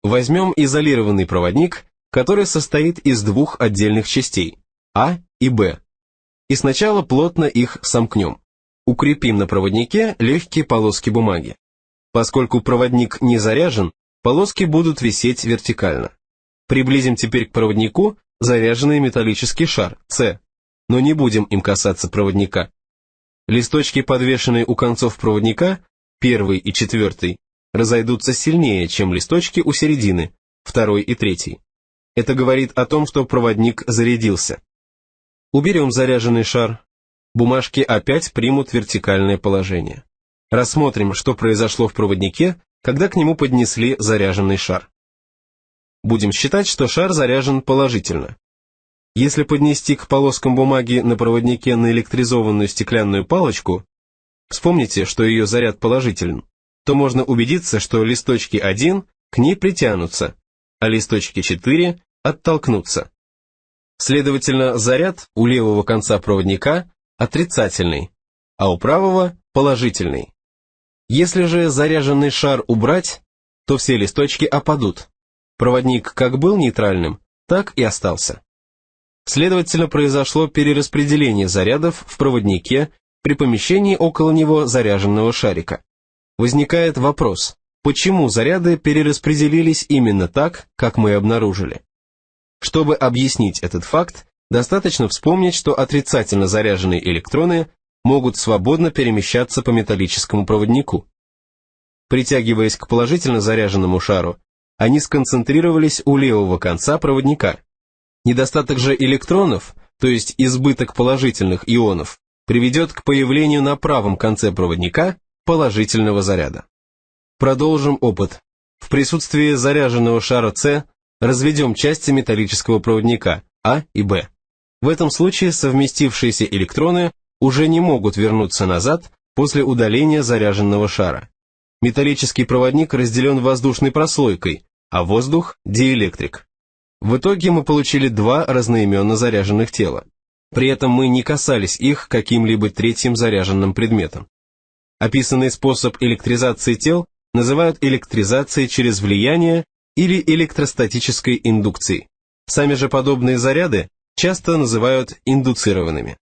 Возьмем изолированный проводник, который состоит из двух отдельных частей А и Б, и сначала плотно их сомкнем. Укрепим на проводнике легкие полоски бумаги. Поскольку проводник не заряжен, полоски будут висеть вертикально. Приблизим теперь к проводнику заряженный металлический шар С, но не будем им касаться проводника. Листочки, подвешенные у концов проводника, 1 и 4, разойдутся сильнее, чем листочки у середины, 2 и 3. Это говорит о том, что проводник зарядился. Уберем заряженный шар. Бумажки опять примут вертикальное положение. Рассмотрим, что произошло в проводнике, когда к нему поднесли заряженный шар. Будем считать, что шар заряжен положительно. Если поднести к полоскам бумаги на проводнике наэлектризованную стеклянную палочку, вспомните, что ее заряд положителен, то можно убедиться, что листочки 1 к ней притянутся, а листочки 4 оттолкнутся. Следовательно, заряд у левого конца проводника отрицательный, а у правого положительный. Если же заряженный шар убрать, то все листочки опадут. Проводник как был нейтральным, так и остался. Следовательно, произошло перераспределение зарядов в проводнике при помещении около него заряженного шарика. Возникает вопрос, почему заряды перераспределились именно так, как мы обнаружили? Чтобы объяснить этот факт, достаточно вспомнить, что отрицательно заряженные электроны могут свободно перемещаться по металлическому проводнику. Притягиваясь к положительно заряженному шару, они сконцентрировались у левого конца проводника. Недостаток же электронов, то есть избыток положительных ионов, приведет к появлению на правом конце проводника положительного заряда. Продолжим опыт. В присутствии заряженного шара С разведем части металлического проводника А и Б. В этом случае совместившиеся электроны уже не могут вернуться назад после удаления заряженного шара. Металлический проводник разделен воздушной прослойкой, а воздух – диэлектрик. В итоге мы получили два разноименно заряженных тела. При этом мы не касались их каким-либо третьим заряженным предметом. Описанный способ электризации тел называют электризацией через влияние или электростатической индукцией. Сами же подобные заряды часто называют индуцированными.